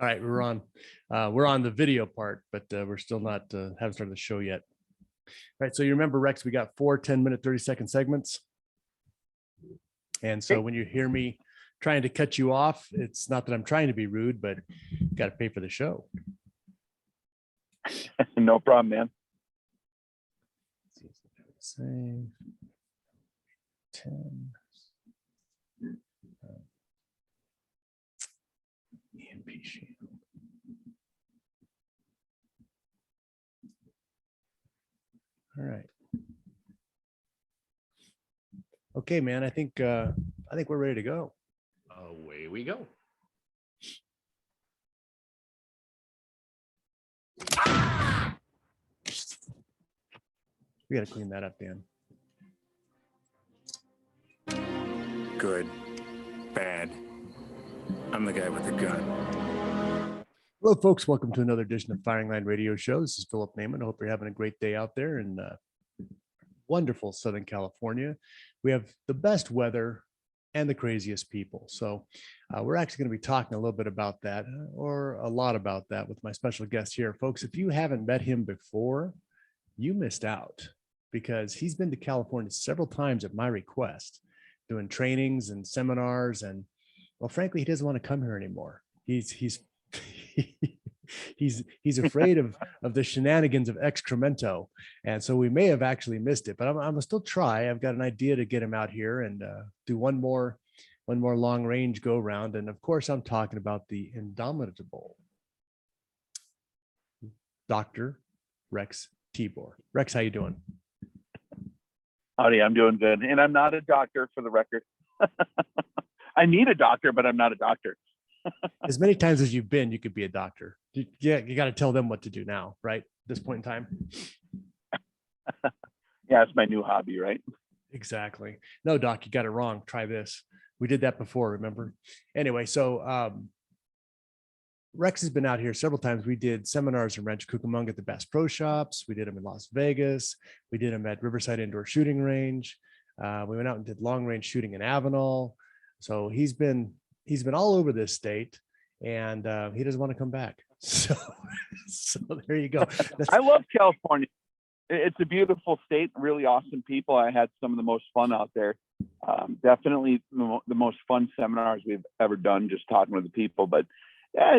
All right, we're on. We're on the video part, but we're still not haven't started the show yet. All right, so you remember, Rex, we got 4 10-minute, 30-second segments. And so when you hear me trying to cut you off, it's not that I'm trying to be rude, but you got to pay for the show. No problem, man. Say 10. EMP shield. All right. Okay, man. I think we're ready to go. Away we go. We got to clean that up, Dan. Good. Bad. I'm the guy with the gun. Hello, folks. Welcome to another edition of Firing Line Radio Show. This is Philip Naiman. I hope you're having a great day out there in wonderful Southern California. We have the best weather and the craziest people. So we're actually going to be talking a little bit about that, or a lot about that, with my special guest here. Folks, if you haven't met him before, you missed out, because he's been to California several times at my request, doing trainings and seminars. And well, frankly, he doesn't want to come here anymore. He's afraid of the shenanigans of Excremento. And so we may have actually missed it, but I'm gonna still try. I've got an idea to get him out here and do one more long range go round. And of course, I'm talking about the indomitable Dr. Rex Tibor. Rex, how you doing? Howdy, I'm doing good. And I'm not a doctor, for the record. I need a doctor, but I'm not a doctor. As many times as you've been, you could be a doctor. You got to tell them what to do now, right? At this point in time. Yeah, it's my new hobby, right? Exactly. No, doc, you got it wrong. Try this. We did that before, remember? Anyway, so Rex has been out here several times. We did seminars in Rancho Cucamonga at the Bass Pro Shops. We did them in Las Vegas. We did them at Riverside Indoor Shooting Range. We went out and did long range shooting in Avenal. So he's been all over this state, and he doesn't want to come back. So there you go. I love California. It's a beautiful state, really awesome people. I had some of the most fun out there. Definitely the most fun seminars we've ever done, just talking with the people. But yeah,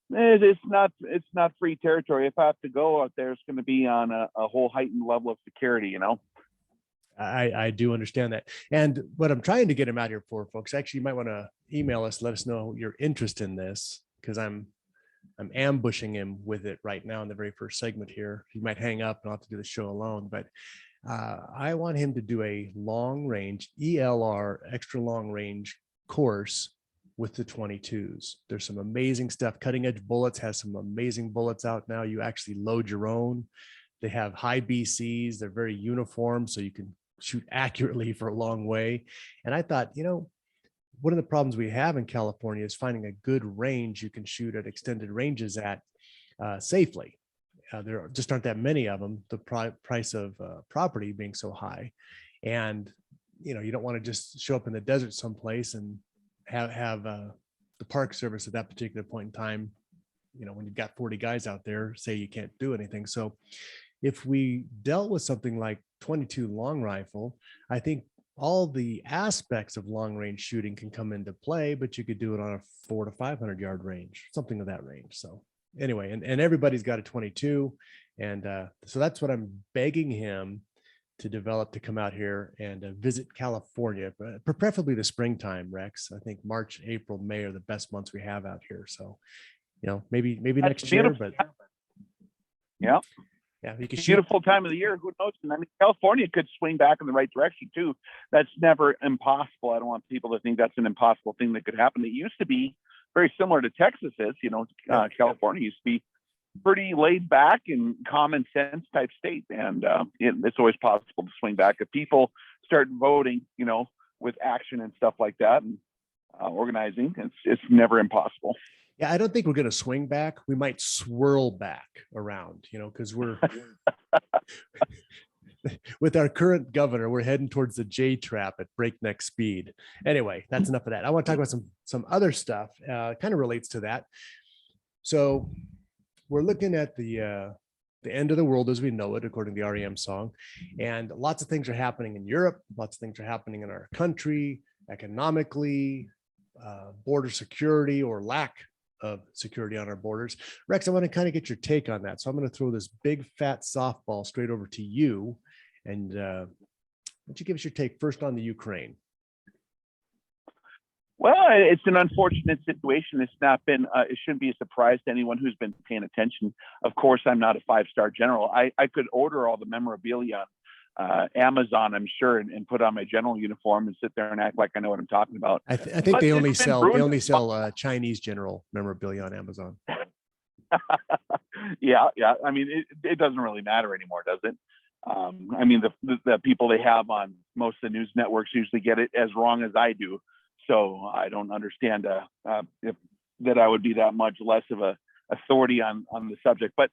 it's not free territory. If I have to go out there, it's going to be on a whole heightened level of security, you know? I do understand that. And what I'm trying to get him out here for, folks, actually, you might want to email us, let us know your interest in this, because I'm ambushing him with it right now in the very first segment here. He might hang up and I'll have to do the show alone, but I want him to do a long range ELR, extra long range course with the 22s. There's some amazing stuff. Cutting Edge Bullets has some amazing bullets out now. You actually load your own. They have high BCs. They're very uniform, so you can shoot accurately for a long way. And I thought, one of the problems we have in California is finding a good range you can shoot at extended ranges at safely. There just aren't that many of them, the price of property being so high. And, you don't want to just show up in the desert someplace and have the Park Service at that particular point in time, when you've got 40 guys out there, say you can't do anything. So if we dealt with something like 22 long rifle, I think all the aspects of long range shooting can come into play, but you could do it on a 400 to 500 yard range, something of that range. So anyway, and everybody's got a 22. And so that's what I'm begging him to develop, to come out here and visit California, preferably the springtime, Rex. I think March, April, May are the best months we have out here. So, maybe next year, but yeah. Yeah, you can beautiful time of the year. Who knows? And I mean, California could swing back in the right direction too. That's never impossible. I don't want people to think that's an impossible thing that could happen. It used to be very similar to Texas is. California used to be pretty laid back and common sense type state, and it's always possible to swing back if people start voting, with action and stuff like that, and organizing. It's never impossible. Yeah, I don't think we're going to swing back. We might swirl back around, because we're with our current governor, we're heading towards the J trap at breakneck speed. Anyway, that's enough of that. I want to talk about some other stuff. Kind of relates to that. So we're looking at the end of the world as we know it, according to the REM song, and lots of things are happening in Europe. Lots of things are happening in our country, economically, border security or lack of security on our borders. Rex, I want to kind of get your take on that. So I'm going to throw this big fat softball straight over to you. And why don't you give us your take first on the Ukraine? Well, it's an unfortunate situation. It's not been, it shouldn't be a surprise to anyone who's been paying attention. Of course, I'm not a 5-star general. I could order all the memorabilia on Amazon, I'm sure, and put on my general uniform and sit there and act like I know what I'm talking about. I think they only sell Chinese general memorabilia on Amazon. Yeah. I mean, it doesn't really matter anymore, does it? I mean, the people they have on most of the news networks usually get it as wrong as I do. So I don't understand that I would be that much less of a authority on the subject. But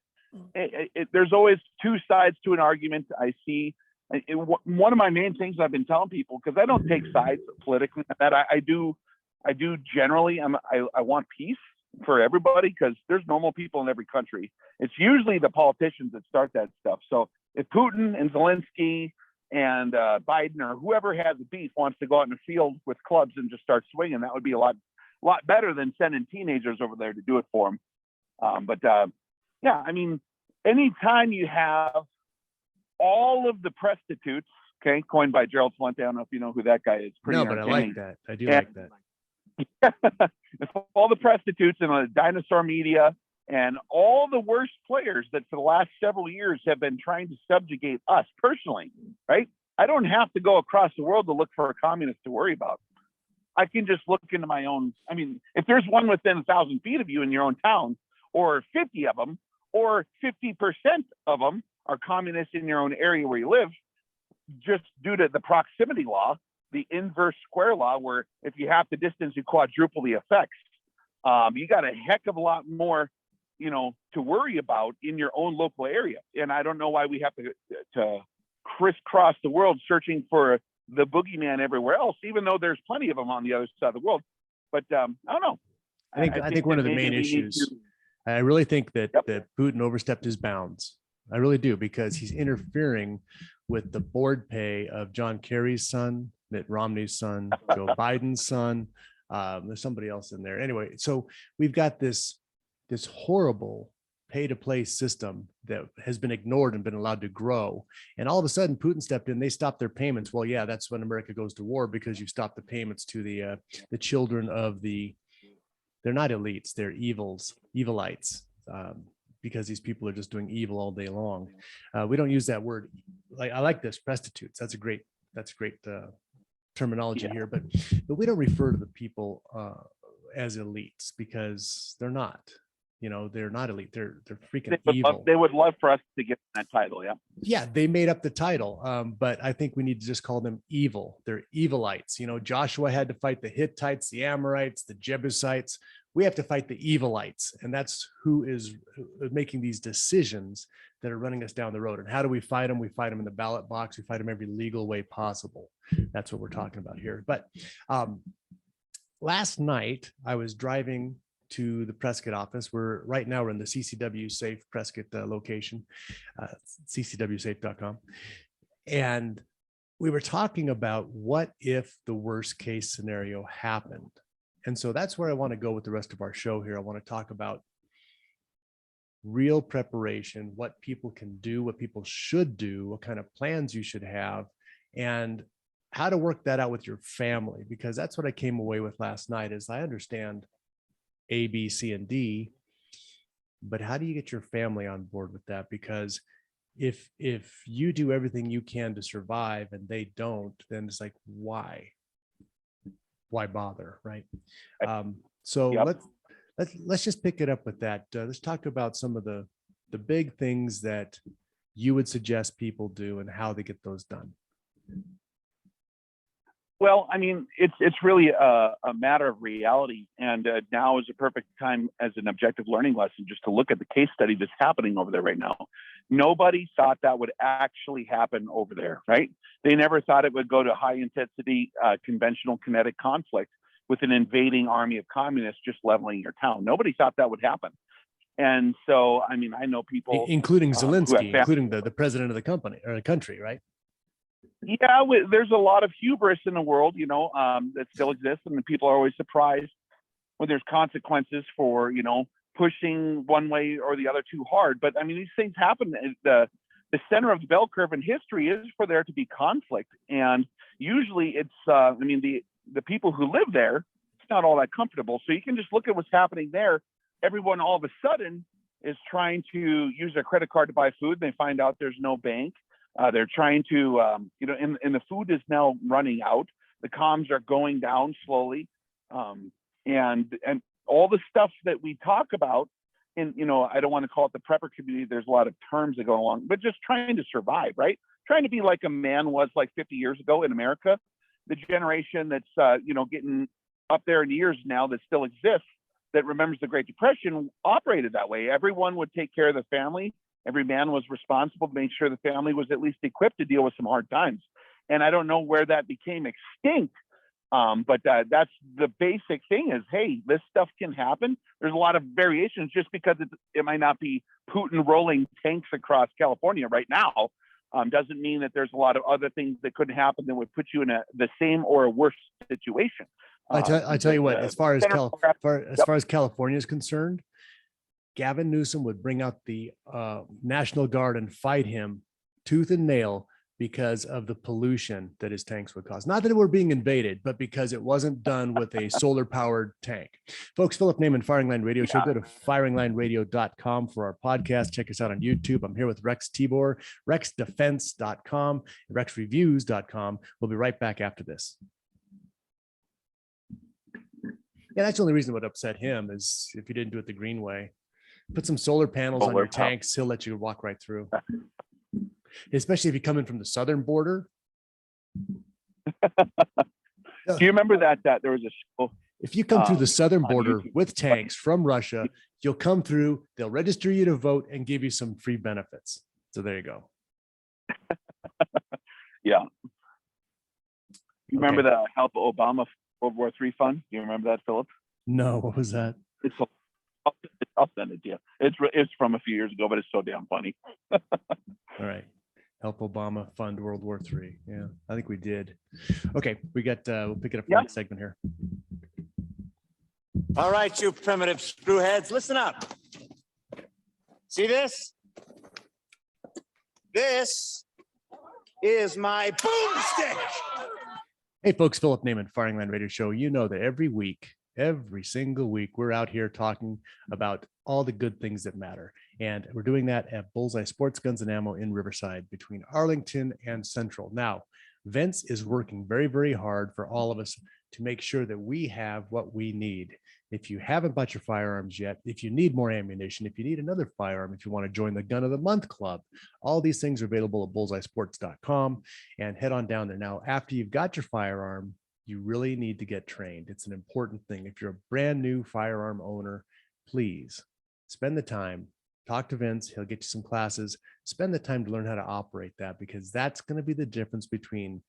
there's always two sides to an argument. I see. One of my main things I've been telling people, because I don't take sides politically, that I do generally. I want peace for everybody, because there's normal people in every country. It's usually the politicians that start that stuff. So if Putin and Zelensky and Biden or whoever has a beef wants to go out in the field with clubs and just start swinging, that would be a lot better than sending teenagers over there to do it for them. Yeah, I mean, anytime you have all of the prostitutes, okay, coined by Gerald Flint. I don't know if you know who that guy is. No, but I like that. I do like that. All the prostitutes and the dinosaur media and all the worst players that for the last several years have been trying to subjugate us personally, right? I don't have to go across the world to look for a communist to worry about. I can just look into my own. I mean, if there's one within 1,000 feet of you in your own town, or 50 of them, or 50% of them are communists in your own area where you live, just due to the proximity law, the inverse square law, where if you half the distance, you quadruple the effects. You got a heck of a lot more, to worry about in your own local area. And I don't know why we have to crisscross the world searching for the boogeyman everywhere else, even though there's plenty of them on the other side of the world. But I don't know. I think one of the main issues, I really think that Putin overstepped his bounds. I really do, because he's interfering with the board pay of John Kerry's son, Mitt Romney's son, Joe Biden's son. There's somebody else in there. Anyway, so we've got this horrible pay-to-play system that has been ignored and been allowed to grow. And all of a sudden, Putin stepped in. They stopped their payments. Well, yeah, that's when America goes to war, because you stop the payments to the children of they're not elites, they're evilites. Because these people are just doing evil all day long. We don't use that word. I like this, prostitutes. That's great terminology here, but we don't refer to the people as elites, because they're not. They're not elite. They're freaking evil. They would love for us to get that title. Yeah. Yeah, they made up the title, but I think we need to just call them evil. They're evilites. Joshua had to fight the Hittites, the Amorites, the Jebusites. We have to fight the evilites, and that's who is making these decisions that are running us down the road. And how do we fight them? We fight them in the ballot box. We fight them every legal way possible. That's what we're talking about here. But last night I was driving to the Prescott office. Right now we're in the CCW Safe Prescott location, ccwsafe.com. And we were talking about what if the worst case scenario happened. And so that's where I want to go with the rest of our show here. I want to talk about real preparation, what people can do, what people should do, what kind of plans you should have, and how to work that out with your family, because that's what I came away with last night. Is I understand A, B, C, and D, but how do you get your family on board with that? Because if you do everything you can to survive and they don't, then it's like, why bother, right? So yep. let's just pick it up with that. Let's talk about some of the big things that you would suggest people do and how they get those done. Well, I mean, it's really a matter of reality, and now is a perfect time as an objective learning lesson just to look at the case study that's happening over there right now. Nobody thought that would actually happen over there, right? They never thought it would go to high intensity conventional kinetic conflict with an invading army of communists just leveling your town. Nobody thought that would happen. And so, I mean, I know people, including Zelensky, including the president of the company or the country, right? Yeah, there's a lot of hubris in the world, that still exists, and people are always surprised when there's consequences for, pushing one way or the other too hard. But I mean, these things happen. The center of the bell curve in history is for there to be conflict, and usually it's, the people who live there, it's not all that comfortable. So you can just look at what's happening there. Everyone all of a sudden is trying to use their credit card to buy food, and they find out there's no bank. They're trying to, and the food is now running out. The comms are going down slowly, and all the stuff that we talk about. And I don't want to call it the prepper community. There's a lot of terms that go along, but just trying to survive, right? Trying to be like a man was like 50 years ago in America. The generation that's getting up there in years now that still exists, that remembers the Great Depression, operated that way. Everyone would take care of the family. Every man was responsible to make sure the family was at least equipped to deal with some hard times. And I don't know where that became extinct, but that's the basic thing is, hey, this stuff can happen. There's a lot of variations just because it might not be Putin rolling tanks across California right now. Doesn't mean that there's a lot of other things that could happen that would put you in the same or a worse situation. I tell you what, as far as California is concerned, Gavin Newsom would bring out the National Guard and fight him tooth and nail because of the pollution that his tanks would cause. Not that it were being invaded, but because it wasn't done with a solar powered tank. Folks, Philip Naiman, Firing Line Radio Show. Go to firinglineradio.com for our podcast. Check us out on YouTube. I'm here with Rex Tibor, rexdefense.com, rexreviews.com. We'll be right back after this. Yeah, that's the only reason it would upset him is if you didn't do it the green way. Put some solar panels on your tanks, he'll let you walk right through. Especially if you come in from the southern border. Do you remember that there was a show? If you come through the southern border with tanks from Russia, you'll come through, they'll register you to vote and give you some free benefits. So there you go. Yeah. You remember the Help Obama World War III Fund? Do you remember that, Philip? No, what was that? I'll send it to you. It's from a few years ago, but it's so damn funny. All right. Help Obama Fund World War III. Yeah, I think we did. Okay, we'll pick it up for the next segment here. All right, you primitive screwheads, listen up. See this? This is my boomstick. Hey, folks, Philip Naiman, Firing Line Radio Show. You know that every single week, we're out here talking about all the good things that matter. And we're doing that at Bullseye Sports Guns and Ammo in Riverside between Arlington and Central. Now, Vince is working very, very hard for all of us to make sure that we have what we need. If you haven't bought your firearms yet, if you need more ammunition, if you need another firearm, if you want to join the Gun of the Month Club, all these things are available at bullseyesports.com, and head on down there. Now, after you've got your firearm, you really need to get trained. It's an important thing. If you're a brand new firearm owner, please spend the time, talk to Vince. He'll get you some classes, spend the time to learn how to operate that, because that's going to be the difference between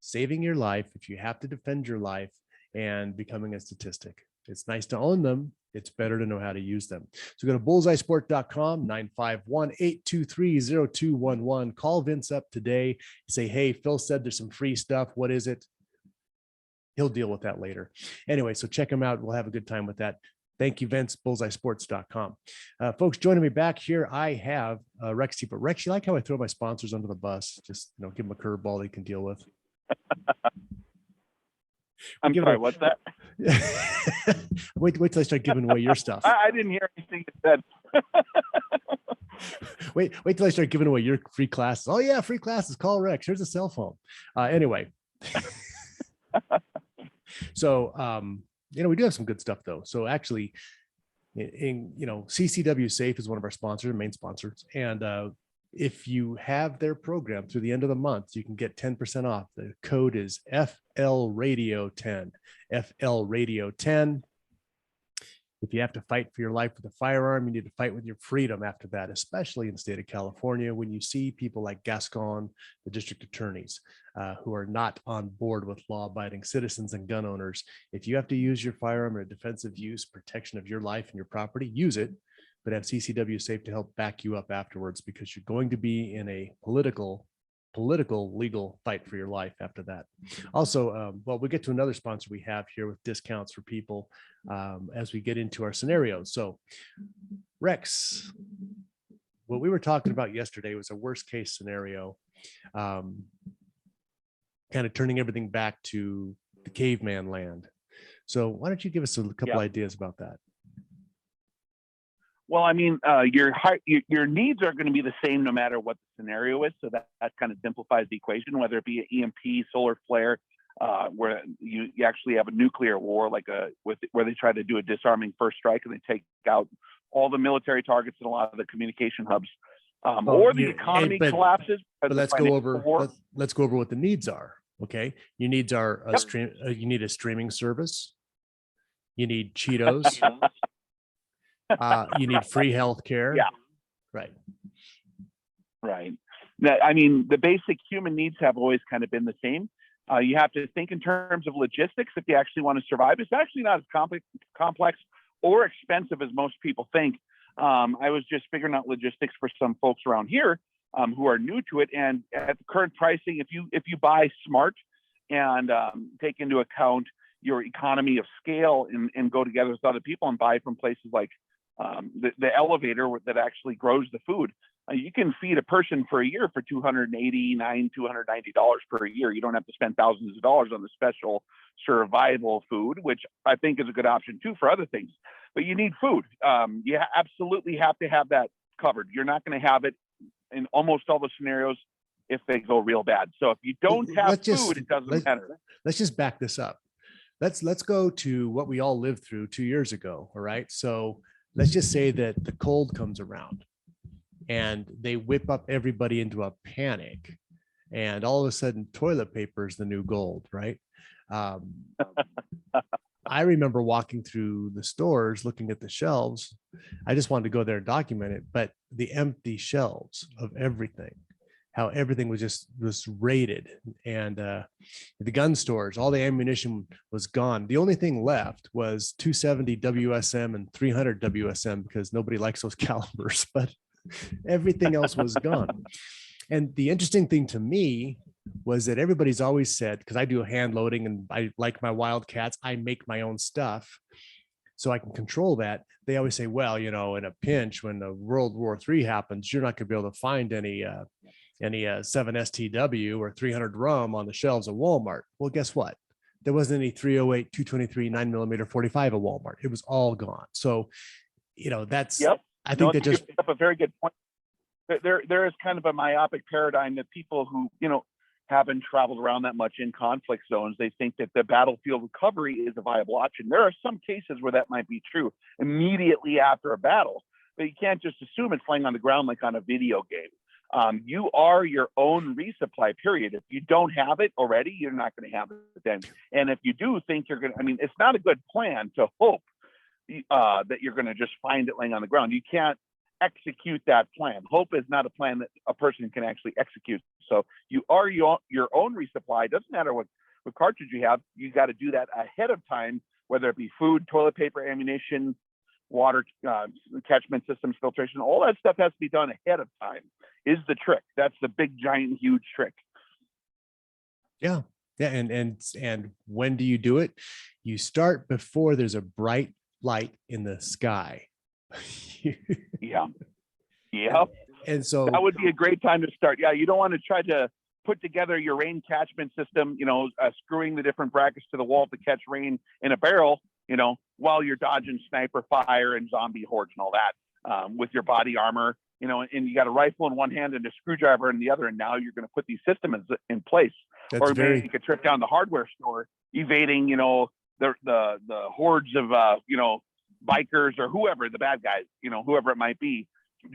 saving your life, if you have to defend your life, and becoming a statistic. It's nice to own them. It's better to know how to use them. So go to bullseyesport.com, 951-823-0211. Call Vince up today. Say, hey, Phil said there's some free stuff. What is it? He'll deal with that later. Anyway, so check him out. We'll have a good time with that. Thank you, Vince, bullseyesports.com. Folks, joining me back here, I have Rex Tibor. Rex, you like how I throw my sponsors under the bus? Just give them a curveball they can deal with. I'm sorry, what's that? wait till I start giving away your stuff. I didn't hear anything you said. wait till I start giving away your free classes. Oh yeah, free classes. Call Rex. Here's a cell phone. Anyway. So, we do have some good stuff though. So actually, CCW Safe is one of our sponsors, main sponsors, and if you have their program through the end of the month, you can get 10% off. The code is FL Radio 10. FL Radio 10. If you have to fight for your life with a firearm, you need to fight with your freedom after that, especially in the state of California, when you see people like Gascon, the district attorneys, who are not on board with law-abiding citizens and gun owners. If you have to use your firearm in a defensive use, protection of your life and your property, use it, but have CCW Safe to help back you up afterwards, because you're going to be in a political legal fight for your life after that. Also, well, we get to another sponsor we have here with discounts for people as we get into our scenarios. So Rex, what we were talking about yesterday was a worst case scenario, kind of turning everything back to the caveman land. So why don't you give us a couple ideas about that? Well, I mean, your needs are going to be the same no matter what the scenario is. So that kind of simplifies the equation, whether it be an EMP, solar flare, where you actually have a nuclear war, like where they try to do a disarming first strike and they take out all the military targets and a lot of the communication hubs, or the economy collapses. But let's go over what the needs are. Okay, your needs are you need a streaming service. You need Cheetos. You need free health care. Yeah. Right. I mean, the basic human needs have always kind of been the same. You have to think in terms of logistics if you actually want to survive. It's actually not as complex or expensive as most people think. I was just figuring out logistics for some folks around here who are new to it. And at the current pricing, if you buy smart and take into account your economy of scale and go together with other people and buy from places like the elevator that actually grows the food, you can feed a person for a year for $290 per year. You don't have to spend thousands of dollars on the special survival food, which I think is a good option too for other things. But you need food. You absolutely have to have that covered. You're not going to have it in almost all the scenarios if they go real bad. So if you don't have food, it doesn't matter. Let's just back this up. Let's go to what we all lived through 2 years ago. All right. So let's just say that the cold comes around and they whip up everybody into a panic, and all of a sudden toilet paper is the new gold, right? I remember walking through the stores, looking at the shelves. I just wanted to go there and document it, but the empty shelves of everything, how everything was raided, and the gun stores, all the ammunition was gone. The only thing left was 270 WSM and 300 WSM because nobody likes those calibers, but everything else was gone. And the interesting thing to me was that everybody's always said, because I do hand loading and I like my Wildcats, I make my own stuff so I can control that. They always say, well, in a pinch, when the World War III happens, you're not going to be able to find any 7 STW or 300 rum on the shelves of Walmart. Well, guess what? There wasn't any 308, 223, 9mm 45 at Walmart. It was all gone. So, that's, I think that just up a very good point. There is kind of a myopic paradigm that people who, haven't traveled around that much in conflict zones, they think that the battlefield recovery is a viable option. There are some cases where that might be true immediately after a battle, but you can't just assume it's laying on the ground like on a video game. You are your own resupply, period. If you don't have it already, you're not going to have it then. And if you do think you're going to, it's not a good plan to hope that you're going to just find it laying on the ground. You can't execute that plan. Hope is not a plan that a person can actually execute. So you are your own resupply. It doesn't matter what cartridge you have. You got to do that ahead of time, whether it be food, toilet paper, ammunition, water, catchment systems, filtration. All that stuff has to be done ahead of time is the trick. That's the big, giant, huge trick. Yeah. And when do you do it? You start before there's a bright light in the sky. Yeah. And so that would be a great time to start. Yeah, you don't want to try to put together your rain catchment system, screwing the different brackets to the wall to catch rain in a barrel, while you're dodging sniper fire and zombie hordes and all that, with your body armor, and you got a rifle in one hand and a screwdriver in the other, and now you're going to put these systems in place. Or maybe you could trip down the hardware store, evading, the hordes of, bikers or whoever, the bad guys, whoever it might be,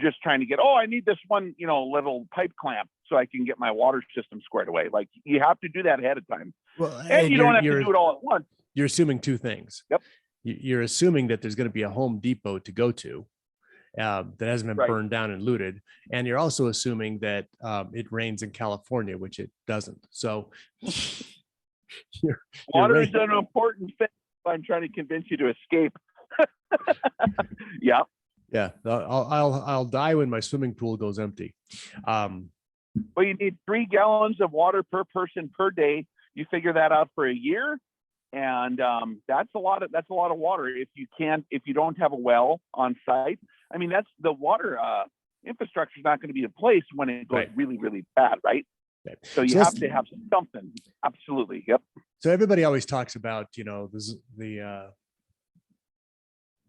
just trying to get, oh, I need this one, little pipe clamp so I can get my water system squared away. Like, you have to do that ahead of time. Well, And you don't have to do it all at once. You're assuming two things. Yep. You're assuming that there's going to be a Home Depot to go to that hasn't been Right. burned down and looted. And you're also assuming that it rains in California, which it doesn't. So Water is an important thing. I'm trying to convince you to escape. Yeah. Yeah. I'll die when my swimming pool goes empty. Well, you need 3 gallons of water per person per day. You figure that out for a year, and that's a lot of water. If you don't have a well on site, I mean, that's the water infrastructure is not going to be in place when it goes really, really bad, right? Okay. So you have to have something. Absolutely. Yep. So everybody always talks about, the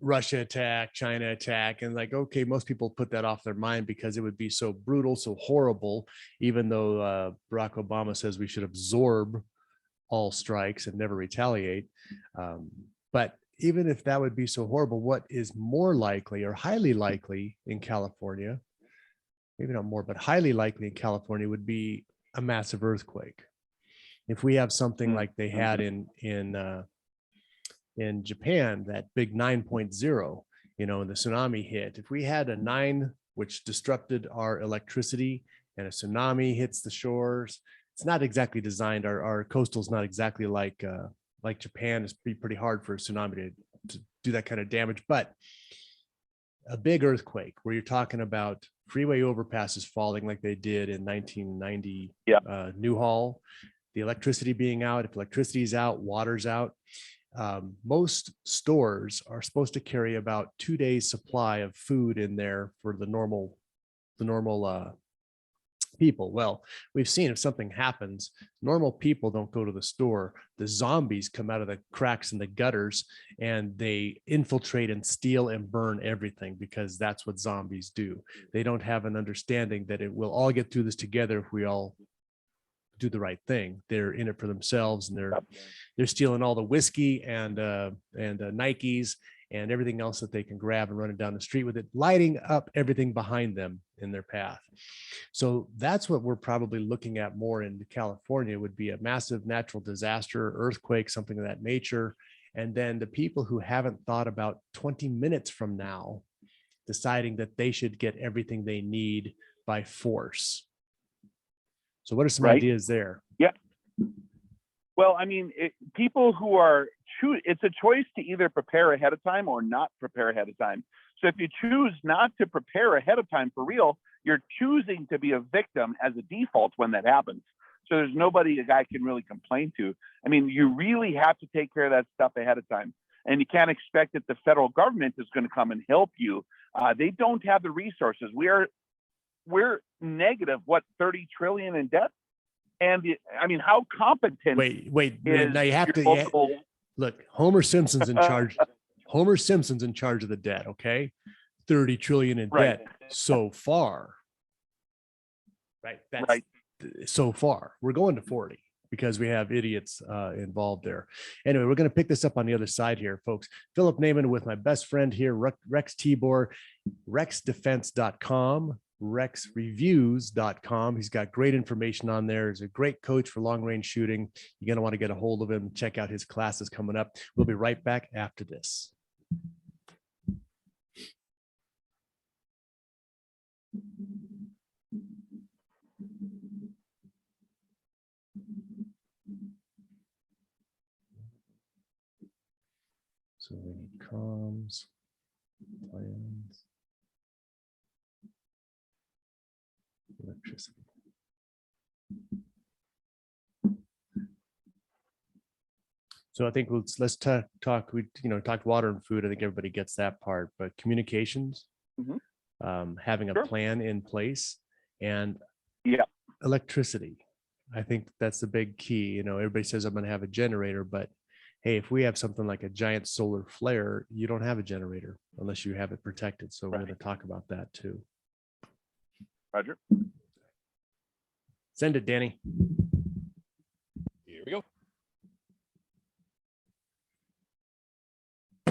Russia attack, China attack, and like, okay, most people put that off their mind because it would be so brutal, so horrible, even though Barack Obama says we should absorb all strikes and never retaliate. But even if that would be so horrible, what is more likely or highly likely in California, maybe not more, but highly likely in California, would be a massive earthquake. If we have something like they had in Japan, that big 9.0, and the tsunami hit, if we had a 9, which disrupted our electricity, and a tsunami hits the shores, it's not exactly designed. Our coastal is not exactly like Japan. It's pretty hard for a tsunami to do that kind of damage. But a big earthquake where you're talking about freeway overpasses falling like they did in 1990, Newhall, the electricity being out. If electricity is out, water's out. Most stores are supposed to carry about 2 days supply of food in there for the normal people. Well, we've seen if something happens, normal people don't go to the store. The zombies come out of the cracks in the gutters and they infiltrate and steal and burn everything, because that's what zombies do. They don't have an understanding that it will all get through this together if we all do the right thing. They're in it for themselves, and they're stealing all the whiskey and Nikes and everything else that they can grab and running down the street with it, lighting up everything behind them in their path. So that's what we're probably looking at more in California, would be a massive natural disaster, earthquake, something of that nature. And then the people who haven't thought about 20 minutes from now deciding that they should get everything they need by force. So what are some ideas there? Yeah. Well, I mean, people who are it's a choice to either prepare ahead of time or not prepare ahead of time. So if you choose not to prepare ahead of time for real, you're choosing to be a victim as a default when that happens. So there's nobody a guy can really complain to. I mean, you really have to take care of that stuff ahead of time. And you can't expect that the federal government is going to come and help you. They don't have the resources. We're negative, 30 trillion in debt? And I mean, how competent? Wait. Now you have to look. Homer Simpson's in charge. Homer Simpson's in charge of the debt. Okay, 30 trillion in debt so far. Right. That's right. So far. We're going to 40 because we have idiots involved there. Anyway, we're going to pick this up on the other side here, folks. Philip Naiman with my best friend here, Rex Tibor, rexdefense.com. rexreviews.com. He's got great information on there. He's a great coach for long range shooting. You're going to want to get a hold of him. Check out his classes coming up. We'll be right back after this. So we need comms, plans, electricity. So I think let's talk. We talked water and food. I think everybody gets that part, but communications, having a plan in place, and electricity. I think that's the big key. Everybody says I'm going to have a generator, but hey, if we have something like a giant solar flare, you don't have a generator unless you have it protected. So we're going to talk about that too. Roger. Send it, Danny. Here we go.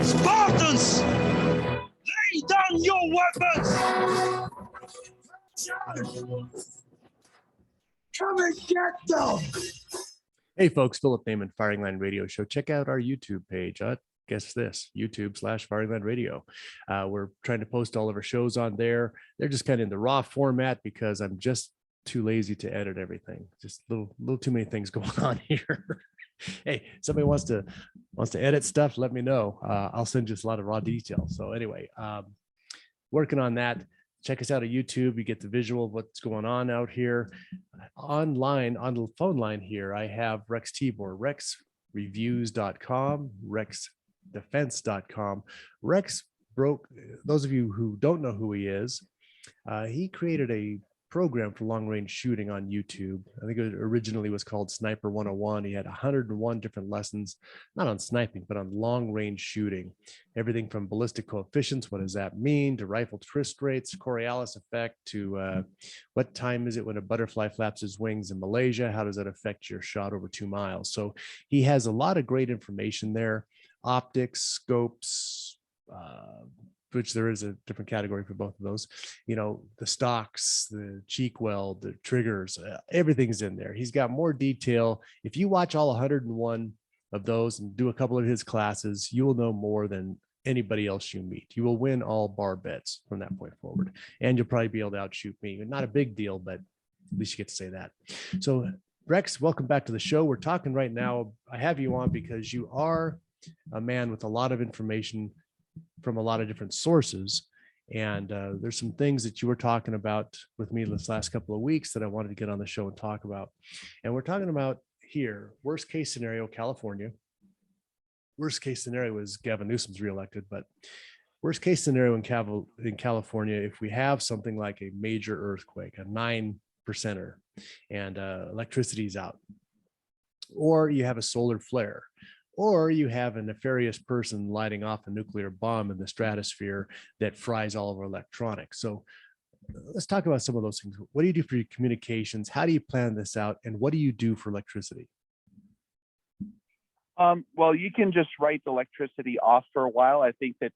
Spartans, lay down Down your weapons! Come and get them! Hey folks, Philip Naiman, Firing Line Radio Show. Check out our YouTube page. Guess this, YouTube/Firing Line Radio. We're trying to post all of our shows on there. They're just kind of in the raw format because I'm just too lazy to edit everything. Just little too many things going on here. Hey, somebody wants to edit stuff, let me know. I'll send you a lot of raw details. So anyway, working on that. Check us out on YouTube. You get the visual of what's going on out here. Online, on the phone line here, I have Rex Tibor, rexreviews.com, rexdefense.com. Rex broke, those of you who don't know who he is, he created a program for long range shooting on YouTube. I think it originally was called Sniper 101. He had 101 different lessons, not on sniping, but on long range shooting. Everything from ballistic coefficients, what does that mean, to rifle twist rates, Coriolis effect, to what time is it when a butterfly flaps his wings in Malaysia? How does that affect your shot over 2 miles? So he has a lot of great information there. Optics, scopes, which there is a different category for both of those, you know, the stocks, the cheek weld, the triggers, everything's in there. He's got more detail. If you watch all 101 of those and do a couple of his classes, you will know more than anybody else you meet. You will win all bar bets from that point forward. And you'll probably be able to outshoot me. Not a big deal, but at least you get to say that. So Rex, welcome back to the show. We're talking right now. I have you on because you are a man with a lot of information from a lot of different sources. And there's some things that you were talking about with me this last couple of weeks that I wanted to get on the show and talk about. And we're talking about here, worst case scenario, California. Worst case scenario is Gavin Newsom's reelected, but worst case scenario in California, if we have something like a major earthquake, a 9%er, and electricity's out, or you have a solar flare, or you have a nefarious person lighting off a nuclear bomb in the stratosphere that fries all of our electronics. So let's talk about some of those things. What do you do for your communications? How do you plan this out? And what do you do for electricity? Well, you can just write electricity off for a while. I think that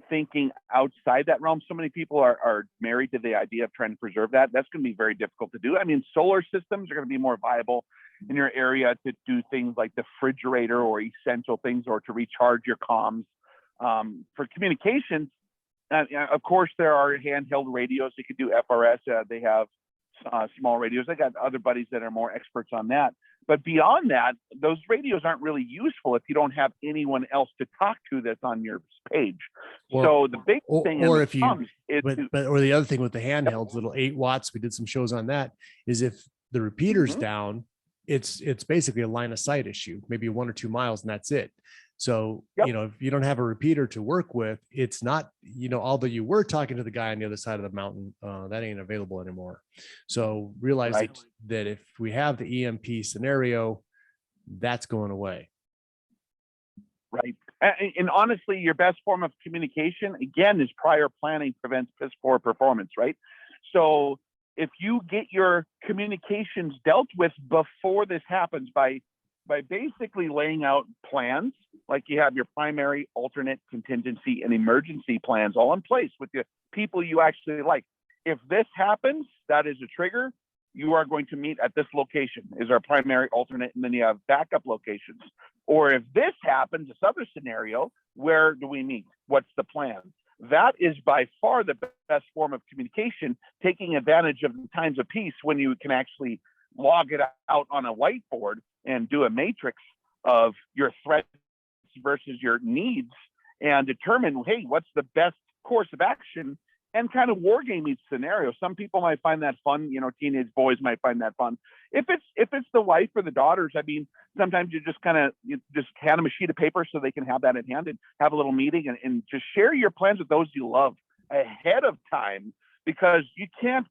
thinking outside that realm, so many people are married to the idea of trying to preserve that. That's going to be very difficult to do. I mean, solar systems are going to be more viable in your area to do things like the refrigerator or essential things, or to recharge your comms. For communications, of course, there are handheld radios. You could do FRS. They have small radios. I got other buddies that are more experts on that. But beyond that, those radios aren't really useful if you don't have anyone else to talk to that's on your page. So the big thing, or if you, or the other thing with the handhelds, little 8 watts, we did some shows on that, is if the repeater's down, it's basically a line of sight issue, maybe 1 or 2 miles, and that's it. So, you know, if you don't have a repeater to work with, it's not, you know, although you were talking to the guy on the other side of the mountain, that ain't available anymore. So realize that if we have the EMP scenario, that's going away. Right. And honestly, your best form of communication, again, is prior planning prevents piss poor performance, right? So if you get your communications dealt with before this happens by basically laying out plans, like you have your primary, alternate, contingency, and emergency plans all in place with the people you actually like. If this happens, that is a trigger. You are going to meet at this location is our primary, alternate, and then you have backup locations. Or if this happens, this other scenario, where do we meet? What's the plan? That is by far the best form of communication, taking advantage of the times of peace when you can actually log it out on a whiteboard and do a matrix of your threats versus your needs and determine, hey, what's the best course of action, and kind of war game each scenario. Some people might find that fun, you know, teenage boys might find that fun. If it's the wife or the daughters, I mean, sometimes you just kind of just hand them a sheet of paper so they can have that in hand and have a little meeting and just share your plans with those you love ahead of time, because you can't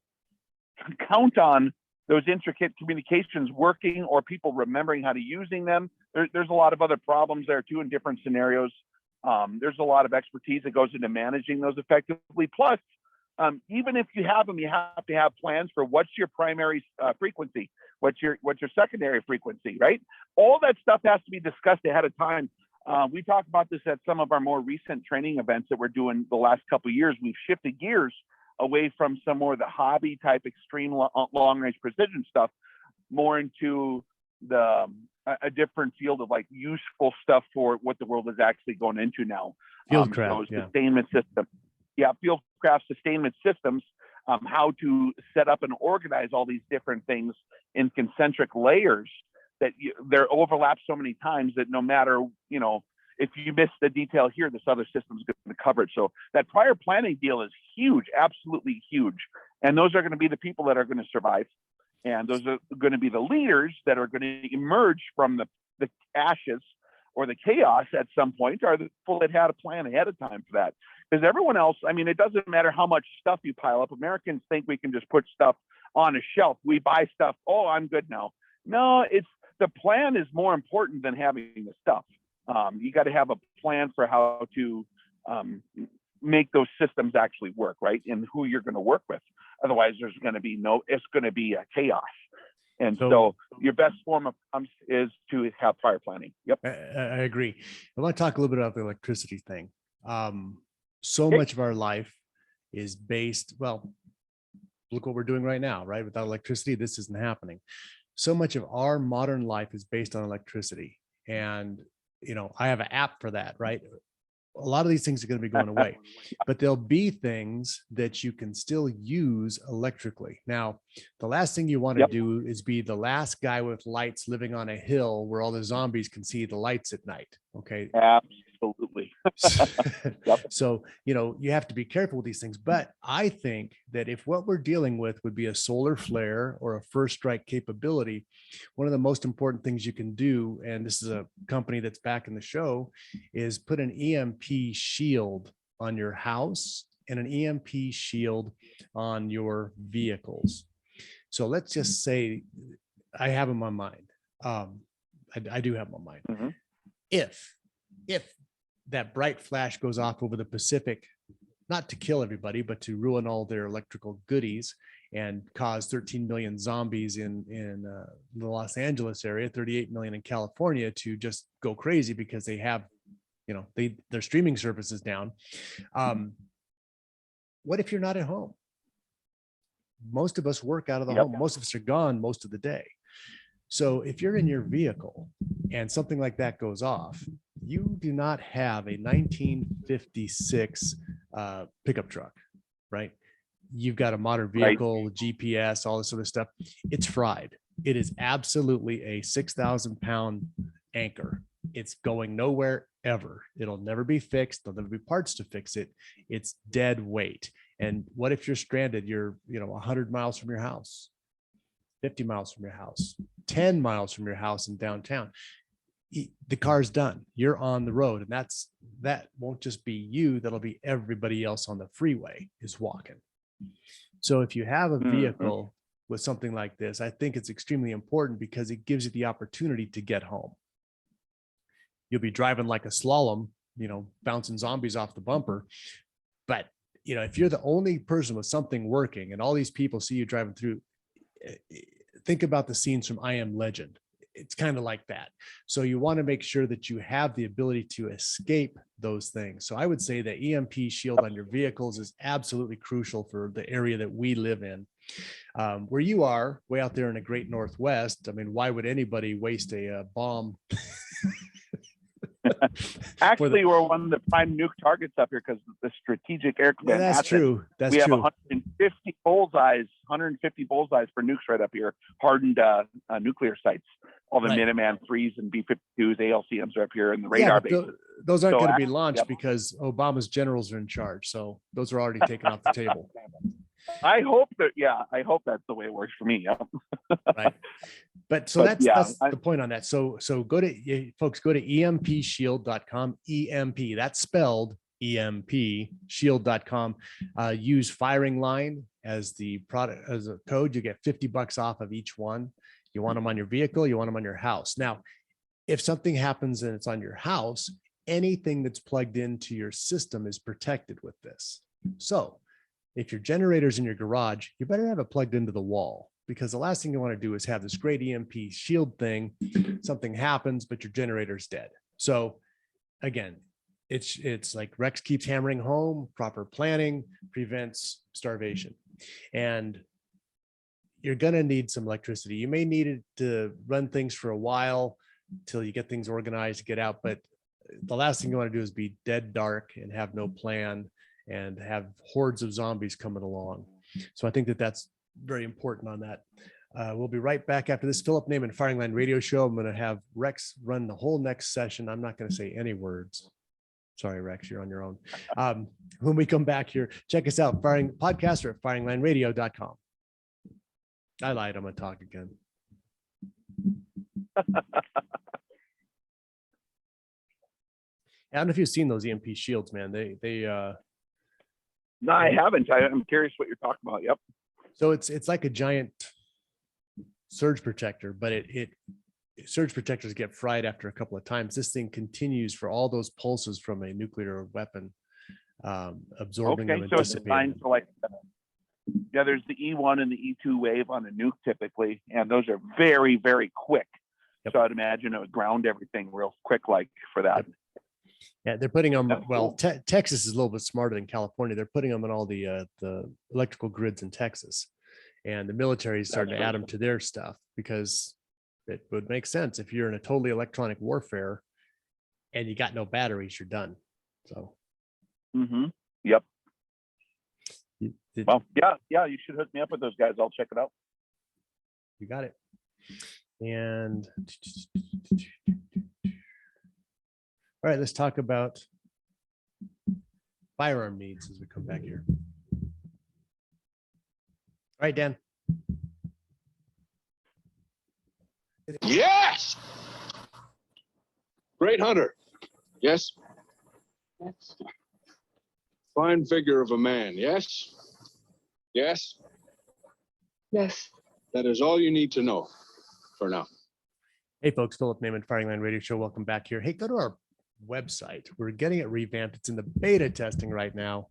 count on those intricate communications working or people remembering how to using them. There's a lot of other problems there too in different scenarios. There's a lot of expertise that goes into managing those effectively. Plus, even if you have them, you have to have plans for what's your primary frequency, what's your secondary frequency, right? All that stuff has to be discussed ahead of time. We talked about this at some of our more recent training events that we're doing the last couple of years. We've shifted gears away from some more of the hobby type extreme long range precision stuff, more into a different field of like useful stuff for what the world is actually going into now. Fieldcraft, sustainment system. Yeah, fieldcraft sustainment systems, how to set up and organize all these different things in concentric layers that they're overlapped so many times that no matter, if you miss the detail here, this other system's going to cover it. So that prior planning deal is huge, absolutely huge. And those are going to be the people that are going to survive. And those are going to be the leaders that are going to emerge from the ashes or the chaos at some point, are the people that had a plan ahead of time for that. Because everyone else, I mean, it doesn't matter how much stuff you pile up. Americans think we can just put stuff on a shelf. We buy stuff. Oh, I'm good now. No, the plan is more important than having the stuff. You got to have a plan for how to make those systems actually work, right? And who you're going to work with. Otherwise, it's going to be a chaos. And so your best form of is to have prior planning. Yep. I agree. I want to talk a little bit about the electricity thing. So much of our life is based, well, look what we're doing right now, right? Without electricity, this isn't happening. So much of our modern life is based on electricity. And, I have an app for that, right? A lot of these things are going to be going away, but there'll be things that you can still use electrically. Now, the last thing you want to do is be the last guy with lights living on a hill where all the zombies can see the lights at night. Okay. Absolutely. So, you have to be careful with these things, but I think that if what we're dealing with would be a solar flare or a first strike capability, one of the most important things you can do, and this is a company that's back in the show, is put an EMP shield on your house and an EMP shield on your vehicles. So let's just say I have in my mind, I do have in my mind, Mm-hmm. if that bright flash goes off over the Pacific, not to kill everybody, but to ruin all their electrical goodies and cause 13 million zombies in the Los Angeles area, 38 million in California, to just go crazy because they have, their streaming services down. What if you're not at home? Most of us work out of the home. Most of us are gone most of the day. So if you're in your vehicle and something like that goes off, you do not have a 1956 pickup truck, right? You've got a modern vehicle, GPS, all this sort of stuff. It's fried. It is absolutely a 6,000-pound anchor. It's going nowhere ever. It'll never be fixed. There'll never be parts to fix it. It's dead weight. And what if you're stranded? You're, 100 miles from your house, 50 miles from your house, 10 miles from your house in downtown. The car's done. You're on the road, and that won't just be you. That'll be everybody else on the freeway is walking. So if you have a vehicle with something like this, I think it's extremely important because it gives you the opportunity to get home. You'll be driving like a slalom, bouncing zombies off the bumper. But, if you're the only person with something working and all these people see you driving through, think about the scenes from I Am Legend. It's kind of like that. So you want to make sure that you have the ability to escape those things. So I would say the EMP shield on your vehicles is absolutely crucial for the area that we live in. Where you are, way out there in the great Northwest, I mean, why would anybody waste a bomb? Actually, we're one of the prime nuke targets up here because the strategic air command. Yeah, that's true. We have 150 bullseyes for nukes right up here, hardened nuclear sites. All the Minuteman 3s and B-52s, ALCMs are up here, and the radar bases. Those aren't going to be launched because Obama's generals are in charge. So those are already taken off the table. I hope that's the way it works for me. Yeah. Right. But that's the point on that. So go to empshield.com, EMP, that's spelled EMP, shield.com. Use firing line as the product, as a code. You get $50 off of each one. You want them on your vehicle, you want them on your house. Now, if something happens and it's on your house, anything that's plugged into your system is protected with this. So if your generator's in your garage, you better have it plugged into the wall, because the last thing you want to do is have this great EMP shield thing. Something happens, but your generator's dead. So again, it's like Rex keeps hammering home, proper planning prevents starvation. And you're going to need some electricity. You may need it to run things for a while till you get things organized, get out. But the last thing you want to do is be dead dark and have no plan and have hordes of zombies coming along. So I think that that's very important on that. We'll be right back after this Philip Naiman Firing Line Radio Show. I'm going to have Rex run the whole next session. I'm not going to say any words. Sorry, Rex, you're on your own. When we come back here, check us out, Firing Podcaster at firinglineradio.com. I lied. I'm going to talk again. I don't know if you've seen those EMP shields, man. No, I haven't. I'm curious what you're talking about. Yep. So it's like a giant surge protector, but surge protectors get fried after a couple of times. This thing continues for all those pulses from a nuclear weapon, absorbing them and so it's dissipating designed them. for like, there's the E1 and the E2 wave on a nuke typically, and those are very, very quick. Yep. So I'd imagine it would ground everything real quick, like for that. Yep. Yeah, they're putting them. That's Well, cool. Texas is a little bit smarter than California. They're putting them in all the electrical grids in Texas, and the military is starting to add them to their stuff because it would make sense if you're in a totally electronic warfare and you got no batteries, you're done. So, Yep. you Well, yeah, you should hook me up with those guys. I'll check it out. got it. And all right, let's talk about firearm needs as we come back here. All right, Dan. Yes. Great hunter. Yes. Fine figure of a man. Yes. Yes. Yes. That is all you need to know for now. Hey folks, Philip Naiman, Firing Line Radio Show. Welcome back here. Hey, go to our website. We're getting it revamped. It's in the beta testing right now.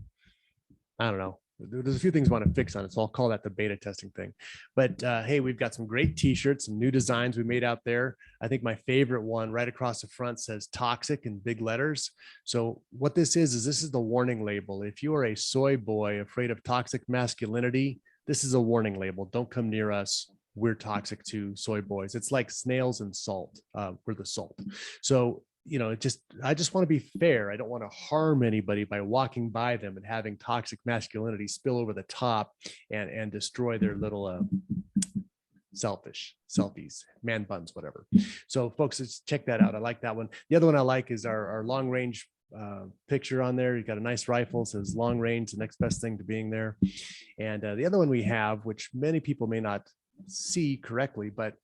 I don't know. There's a few things I want to fix on it, so I'll call that the beta testing thing. But hey, we've got some great t-shirts, some new designs we made out there. I think my favorite one right across the front says toxic in big letters. So what this is this is the warning label. If you are a soy boy afraid of toxic masculinity, this is a warning label. Don't come near us. We're toxic to soy boys. It's like snails and salt. We're the salt. So I just want to be fair. I don't want to harm anybody by walking by them and having toxic masculinity spill over the top and destroy their little selfish selfies, man buns, whatever. So folks, let's check that out. I like that one. The other one I like is our long range picture on there. You got a nice rifle, says long range, the next best thing to being there. And the other one we have, which many people may not see correctly, but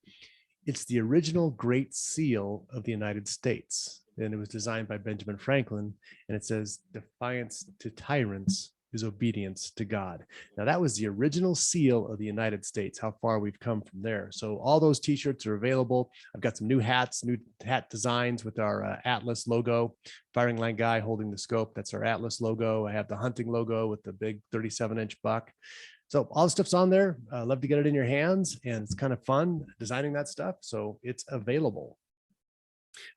it's the original Great Seal of the United States. And it was designed by Benjamin Franklin. And it says, defiance to tyrants is obedience to God. Now that was the original seal of the United States, how far we've come from there. So all those t-shirts are available. I've got some new hats, new hat designs with our Atlas logo, firing line guy holding the scope. That's our Atlas logo. I have the hunting logo with the big 37-inch buck. So all the stuff's on there. Love to get it in your hands, and it's kind of fun designing that stuff. So it's available.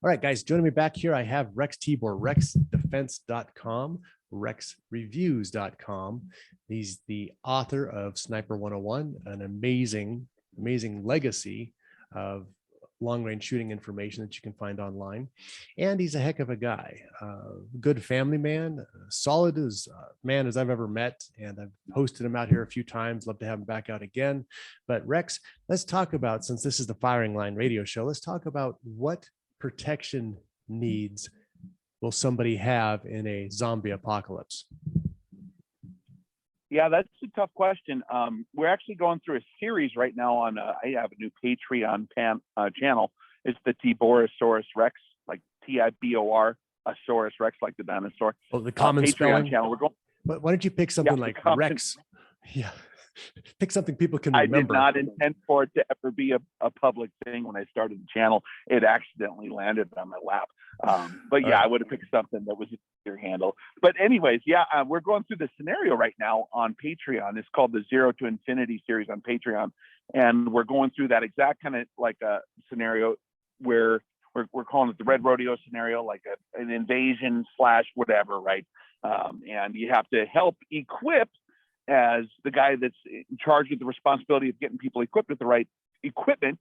All right, guys, joining me back here, I have Rex Tibor, rexdefense.com, rexreviews.com. He's the author of Sniper 101, an amazing legacy of long-range shooting information that you can find online. And he's a heck of a guy, good family man, solid as man as I've ever met. And I've hosted him out here a few times. Love to have him back out again. But Rex, let's talk about, since this is the Firing Line Radio Show, let's talk about what protection needs will somebody have in a zombie apocalypse? Yeah, that's a tough question. We're actually going through a series right now on, I have a new Patreon channel. It's the Tiborasaurus Rex, like Tibor, a Saurus Rex, like the dinosaur. Oh, the common Patreon spelling. channel. We're going. But why don't you pick something like Rex? Yeah, pick something people can remember. I did not intend for it to ever be a public thing when I started the channel. It accidentally landed on my lap. But yeah, I would have picked something that was your handle. But anyways, yeah, we're going through the scenario right now on Patreon. It's called the Zero to Infinity series on Patreon. And we're going through that exact kind of like a scenario where we're calling it the red rodeo scenario, like an invasion / whatever, right? And you have to help equip as the guy that's in charge of the responsibility of getting people equipped with the right equipment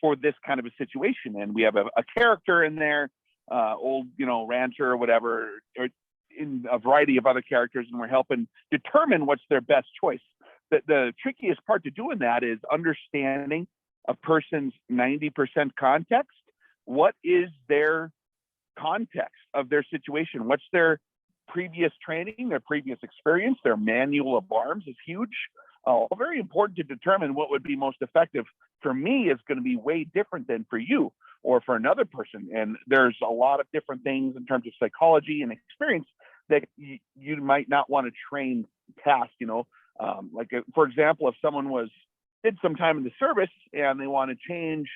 for this kind of a situation. And we have a character in there, old, rancher or whatever, or in a variety of other characters, and we're helping determine what's their best choice. The trickiest part to doing that is understanding a person's 90% context. What is their context of their situation? What's their previous training, their previous experience? Their manual of arms is huge. Very important to determine what would be most effective. For me, it's going to be way different than for you or for another person. And there's a lot of different things in terms of psychology and experience that you might not want to train past, for example, if someone did some time in the service and they want to change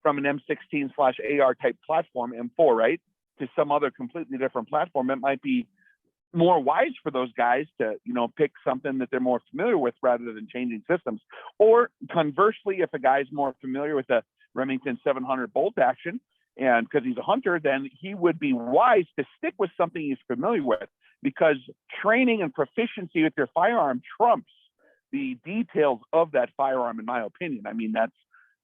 from an M16/AR type platform, M4, right, to some other completely different platform, it might be more wise for those guys to, pick something that they're more familiar with rather than changing systems. Or conversely, if a guy's more familiar with the Remington 700 bolt action, and because he's a hunter, then he would be wise to stick with something he's familiar with, because training and proficiency with your firearm trumps the details of that firearm, in my opinion. I mean, that's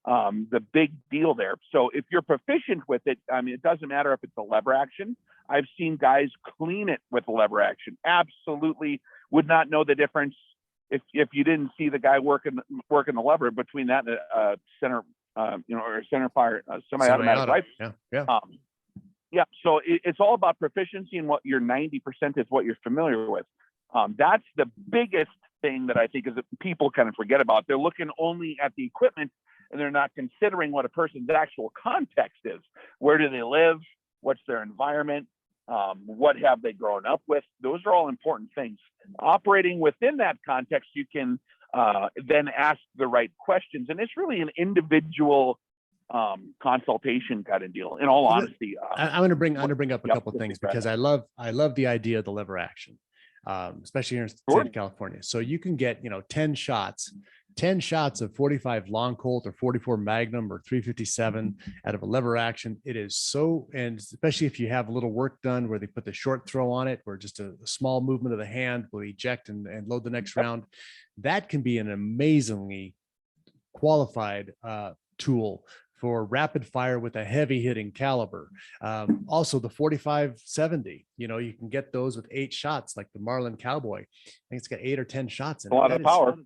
the big deal there. So if you're proficient with it, it doesn't matter if it's a lever action. I've seen guys clean it with a lever action. Absolutely would not know the difference if you didn't see the guy working the lever between that and a center, or a center fire semi-automatic rifle. Yeah. So it's all about proficiency, and what your 90% is what you're familiar with. That's the biggest thing that I think is that people kind of forget about. They're looking only at the equipment, and they're not considering what a person's actual context is. Where do they live? What's their environment? What have they grown up with? Those are all important things. Operating within that context, you can then ask the right questions. And it's really an individual consultation kind of deal, in all honesty. I'm going to bring up a couple of things, because I love the idea of the lever action, especially here in the state of California. So you can get 10 shots of 45 long Colt or 44 Magnum or 357 out of a lever action. It is so, and especially if you have a little work done where they put the short throw on it, where just a small movement of the hand will eject and load the next round. That can be an amazingly qualified tool for rapid fire with a heavy hitting caliber. Also the 45-70, you can get those with 8 shots, like the Marlin Cowboy. I think it's got 8 or 10 shots in it. A lot of power.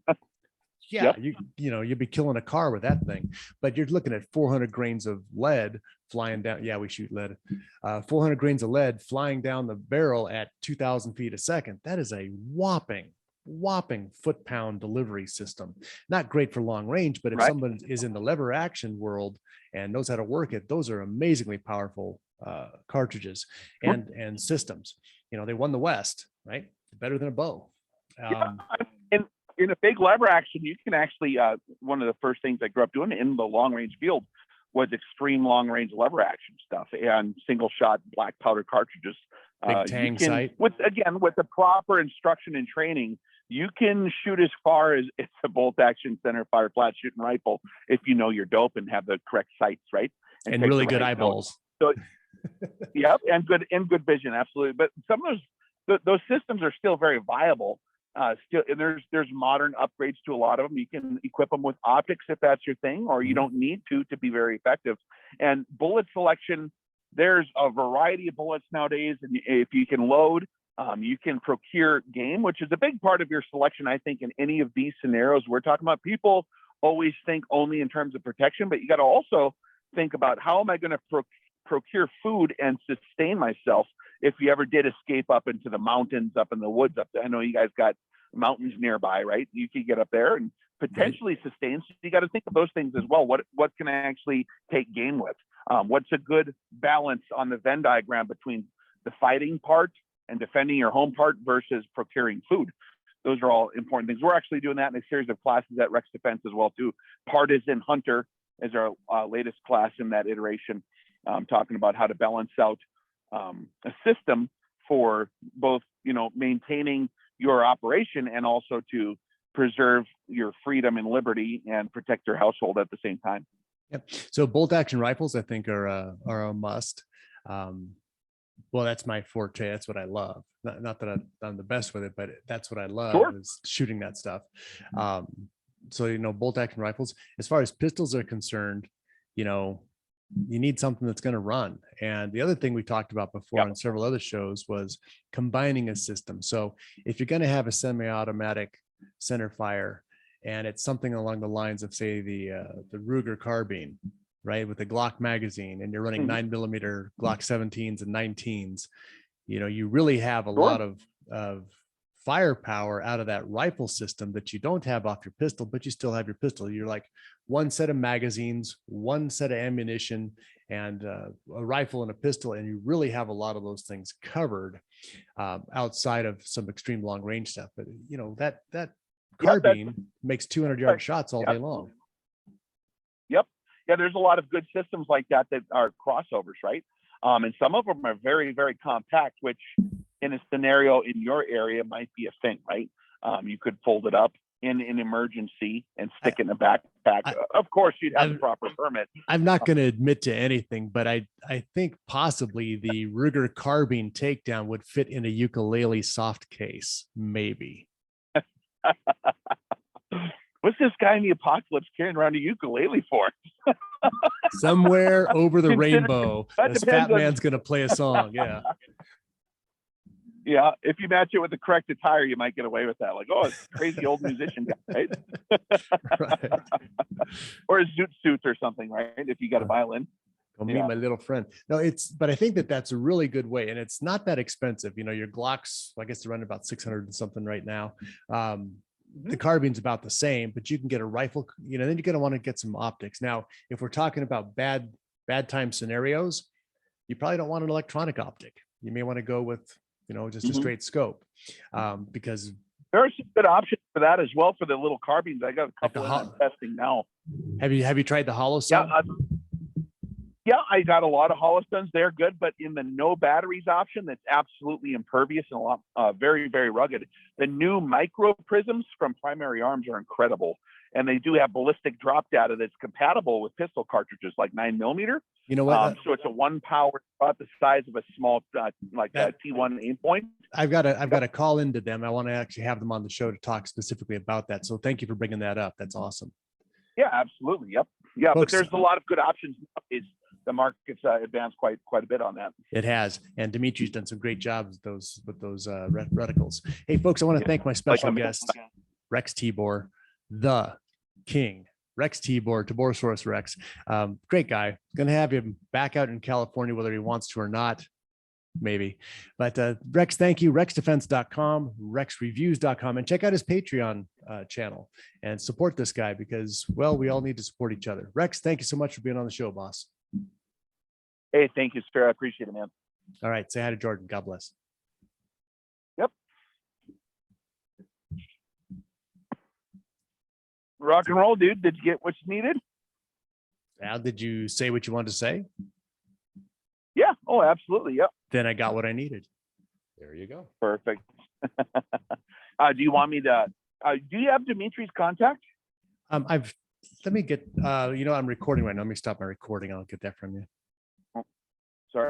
Yeah, you'd be killing a car with that thing. But you're looking at 400 grains of lead flying down. Yeah, we shoot lead. 400 grains of lead flying down the barrel at 2,000 feet a second. That is a whopping foot-pound delivery system. Not great for long range, but if someone is in the lever action world and knows how to work it, those are amazingly powerful cartridges and systems. They won the West, right? Better than a bow. In a big lever action, you can actually, one of the first things I grew up doing in the long range field was extreme long range lever action stuff and single shot black powder cartridges. Big tang sight. With the proper instruction and training, you can shoot as far as it's a bolt action center fire flat shooting rifle if you know your dope and have the correct sights, right? And really good eyeballs. So, and good vision, absolutely. But some of those systems are still very viable. Still, and there's modern upgrades to a lot of them. You can equip them with optics if that's your thing, or you don't need to be very effective. And bullet selection, there's a variety of bullets nowadays, and if you can load, you can procure game, which is a big part of your selection, I think, in any of these scenarios we're talking about. People always think only in terms of protection, but you got to also think about, how am I going to procure food and sustain myself if you ever did escape up into the mountains, up in the woods up there. I know you guys got mountains nearby, right? You could get up there and potentially sustain. So you got to think of those things as well. What can I actually take game with? What's a good balance on the Venn diagram between the fighting part and defending your home part versus procuring food? Those are all important things. We're actually doing that in a series of classes at Rex Defense as well too. Partisan Hunter is our latest class in that iteration, talking about how to balance out a system for both, maintaining your operation and also to preserve your freedom and liberty and protect your household at the same time. Yep. So bolt action rifles, I think, are a must. Well, that's my forte. That's what I love. Not that I'm the best with it, but that's what I love Sure. is shooting that stuff. So, you know, bolt action rifles. As far as pistols are concerned, you know, you need something that's going to run. And the other thing we talked about before Yep. on several other shows was combining a system. So if you're going to have a semi-automatic center fire, and it's something along the lines of, say, the Ruger carbine, right, with the Glock magazine, and you're running 9mm Glock 17s and 19s, you know, you really have a lot of firepower out of that rifle system that you don't have off your pistol, but you still have your pistol. You're like one set of magazines, one set of ammunition, and a rifle and a pistol, and you really have a lot of those things covered outside of some extreme long range stuff. But you know, that carbine makes 200-yard shots all day long. Yep. Yeah, there's a lot of good systems like that that are crossovers, right? And some of them are very, very compact, which in a scenario in your area might be a thing, right? You could fold it up in an emergency and stick it in a backpack. Of course, you'd have the proper permit. I'm not going to admit to anything, but I think possibly the Ruger carbine takedown would fit in a ukulele soft case, maybe. What's this guy in the apocalypse carrying around a ukulele for? Somewhere over the Consider- rainbow, that this depends fat on- man's going to play a song. Yeah. Yeah, if you match it with the correct attire, you might get away with that. Like, oh, it's a crazy old musician guy, right? Right. Or a zoot suit or something, right? If you got a violin. Go meet Yeah. my little friend. No, but I think that's a really good way, and it's not that expensive. You know, your Glocks, I guess they're running about 600 and something right now. The carbine's about the same, but you can get a rifle. You know, then you're going to want to get some optics. Now, if we're talking about bad time scenarios, you probably don't want an electronic optic. You may want to go with, you know, just a straight scope, because There are some good options for that as well for the little carbines. I got a couple Like I'm testing now. have you tried the hollow cell? Yeah, I got a lot of Holostones. They're good, but in the no batteries option, that's absolutely impervious and a lot, very, very rugged. The new micro prisms from Primary Arms are incredible, and they do have ballistic drop data that's compatible with pistol cartridges, like 9mm. You know what? So it's a one power, about the size of a small, like a T1 aim point. I've got to call into them. I want to actually have them on the show to talk specifically about that. So thank you for bringing that up. That's awesome. Yeah, absolutely. Yep. Yeah, Folks, but there's a lot of good options. The market's advanced quite a bit on that. It has, and Dimitri's done some great jobs with those reticles. Hey, folks, I want to thank my special guest, Rex Tibor, the King, Rex Tibor, Tiborasaurus Rex. Great guy. Going to have him back out in California, whether he wants to or not, maybe. But Rex, thank you. RexDefense.com, RexReviews.com, and check out his Patreon channel and support this guy because, well, we all need to support each other. Rex, thank you so much for being on the show, boss. Hey, thank you, sir. I appreciate it, man. All right. Say hi to Jordan. God bless. Yep. Rock and roll, dude. Did you get what's needed? Al, did you say what you wanted to say? Yeah. Oh, absolutely. Yep. Then I got what I needed. There you go. Perfect. Do you want me to? Do you have Dimitri's contact? Let me get. I'm recording right now. Let me stop my recording. I'll get that from you.